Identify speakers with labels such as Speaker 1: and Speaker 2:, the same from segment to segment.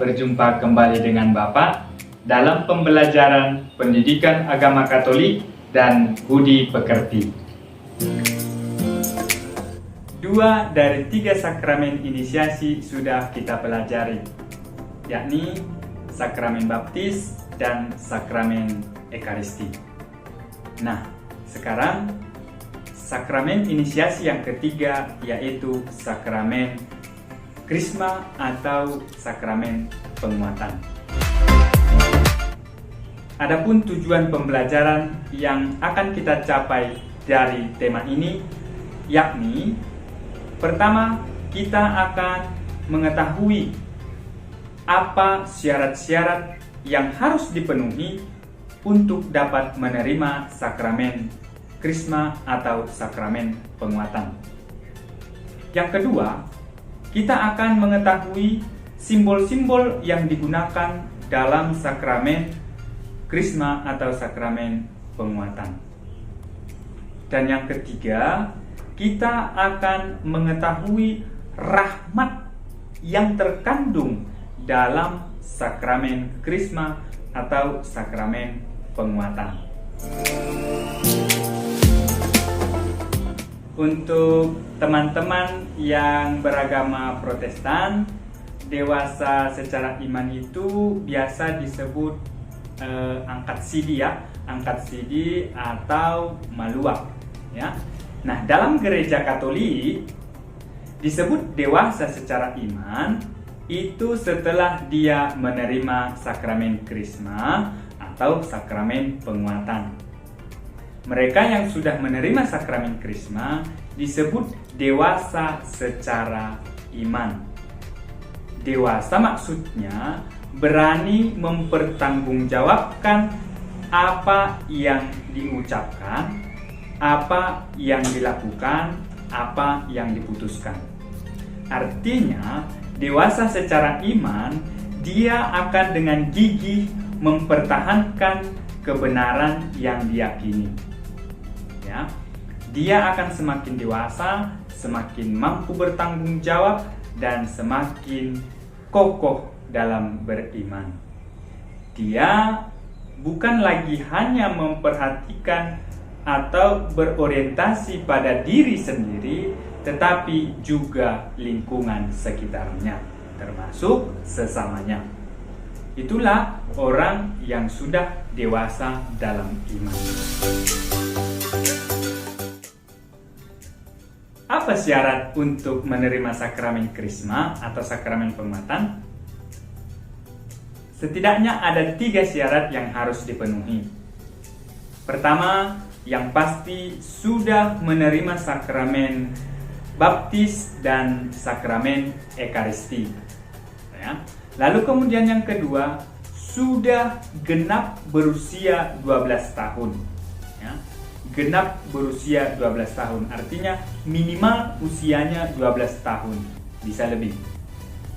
Speaker 1: berjumpa kembali dengan Bapak dalam pembelajaran pendidikan agama Katolik dan budi pekerti. 2 dari 3 sakramen inisiasi sudah kita pelajari, yakni sakramen baptis dan sakramen ekaristi. Nah, sekarang sakramen inisiasi yang ketiga yaitu sakramen Krisma atau sakramen penguatan. Adapun tujuan pembelajaran yang akan kita capai dari tema ini, yakni pertama, kita akan mengetahui apa syarat-syarat yang harus dipenuhi untuk dapat menerima sakramen Krisma atau sakramen penguatan. Yang kedua, kita akan mengetahui simbol-simbol yang digunakan dalam sakramen Krisma atau sakramen penguatan. Dan yang ketiga, kita akan mengetahui rahmat yang terkandung dalam sakramen Krisma atau sakramen penguatan. Untuk teman-teman yang beragama Protestan, dewasa secara iman itu biasa disebut angkat sidi ya, angkat sidi atau maluak ya. Nah, dalam gereja Katolik disebut dewasa secara iman itu setelah dia menerima sakramen Krisma atau sakramen penguatan. Mereka yang sudah menerima sakramen Krisma disebut dewasa secara iman. Dewasa maksudnya berani mempertanggungjawabkan apa yang diucapkan, apa yang dilakukan, apa yang diputuskan. Artinya, dewasa secara iman, dia akan dengan gigih mempertahankan kebenaran yang diyakini. Ya, dia akan semakin dewasa, semakin mampu bertanggung jawab, dan semakin kokoh dalam beriman. Dia bukan lagi hanya memperhatikan atau berorientasi pada diri sendiri, tetapi juga lingkungan sekitarnya, termasuk sesamanya. Itulah orang yang sudah dewasa dalam iman. Apa syarat untuk menerima sakramen Krisma atau sakramen penguatan? Setidaknya ada 3 syarat yang harus dipenuhi. Pertama, yang pasti sudah menerima sakramen baptis dan sakramen ekaristi. Ya. Lalu kemudian yang kedua, sudah genap berusia 12 tahun. Ya. Genap berusia 12 tahun, artinya minimal usianya 12 tahun, bisa lebih.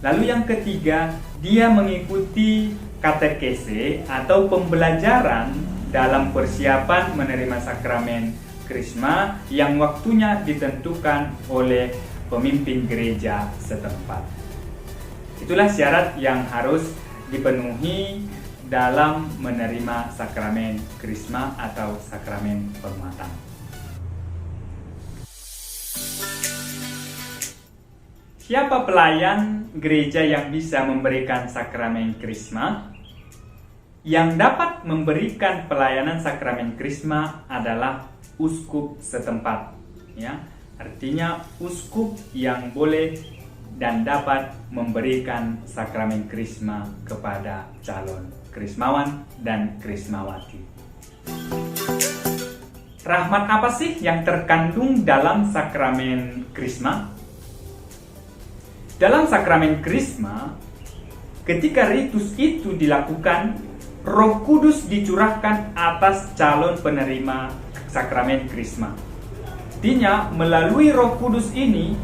Speaker 1: Lalu yang ketiga, dia mengikuti katekese atau pembelajaran dalam persiapan menerima sakramen Krisma yang waktunya ditentukan oleh pemimpin gereja setempat. Itulah syarat yang harus dipenuhi dalam menerima sakramen Krisma atau sakramen penguatan. Siapa pelayan gereja yang bisa memberikan sakramen Krisma? Yang dapat memberikan pelayanan sakramen Krisma adalah uskup setempat. Ya, artinya uskup yang boleh dan dapat memberikan sakramen Krisma kepada calon Krismawan dan Krismawati. Rahmat apa sih yang terkandung dalam sakramen Krisma? Dalam sakramen Krisma, ketika ritus itu dilakukan, Roh Kudus dicurahkan atas calon penerima sakramen Krisma. Artinya, melalui Roh Kudus ini,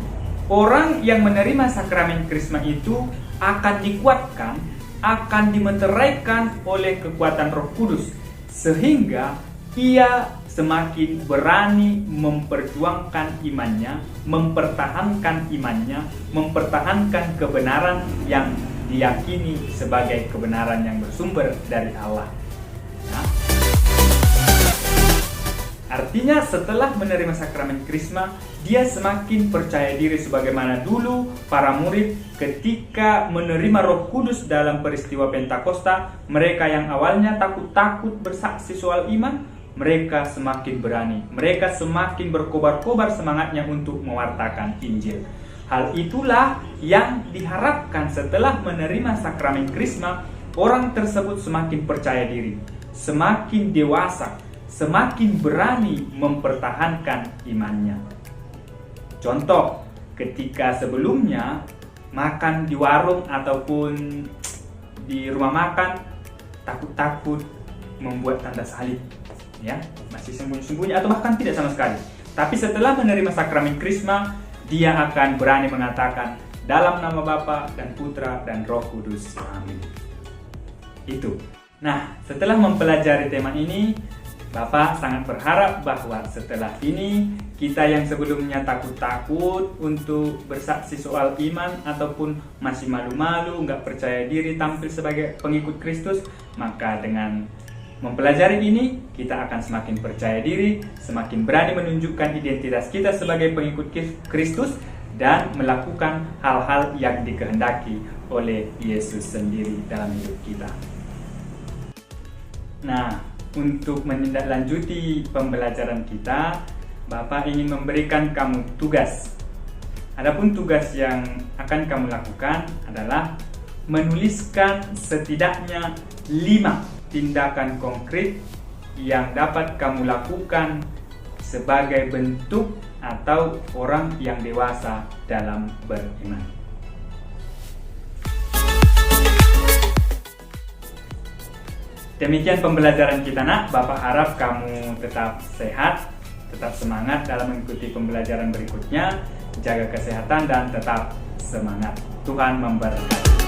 Speaker 1: orang yang menerima sakramen Krisma itu akan dikuatkan, akan dimeteraikan oleh kekuatan Roh Kudus, sehingga ia semakin berani memperjuangkan imannya, mempertahankan imannya, mempertahankan kebenaran yang diyakini sebagai kebenaran yang bersumber dari Allah. Nah, artinya setelah menerima sakramen Krisma, dia semakin percaya diri sebagaimana dulu para murid ketika menerima Roh Kudus dalam peristiwa Pentakosta. Mereka yang awalnya takut-takut bersaksi soal iman, mereka semakin berani. Mereka semakin berkobar-kobar semangatnya untuk mewartakan Injil. Hal itulah yang diharapkan setelah menerima sakramen Krisma, orang tersebut semakin percaya diri, semakin dewasa, semakin berani mempertahankan imannya. Contoh, ketika sebelumnya makan di warung ataupun di rumah makan, takut-takut membuat tanda salib, ya, masih sembunyi-sembunyi atau bahkan tidak sama sekali. Tapi setelah menerima sakramen Krisma, dia akan berani mengatakan, dalam nama Bapa dan Putra dan Roh Kudus. Amin. Itu. Nah, setelah mempelajari tema ini, Bapak sangat berharap bahwa setelah ini kita yang sebelumnya takut-takut untuk bersaksi soal iman ataupun masih malu-malu, nggak percaya diri tampil sebagai pengikut Kristus, maka dengan mempelajari ini kita akan semakin percaya diri, semakin berani menunjukkan identitas kita sebagai pengikut Kristus dan melakukan hal-hal yang dikehendaki oleh Yesus sendiri dalam hidup kita. Nah, untuk menindaklanjuti pembelajaran kita, Bapak ingin memberikan kamu tugas. Adapun tugas yang akan kamu lakukan adalah menuliskan setidaknya 5 tindakan konkret yang dapat kamu lakukan sebagai bentuk atau orang yang dewasa dalam beriman. Demikian pembelajaran kita, nak. Bapak harap kamu tetap sehat, tetap semangat dalam mengikuti pembelajaran berikutnya. Jaga kesehatan dan tetap semangat. Tuhan memberkati.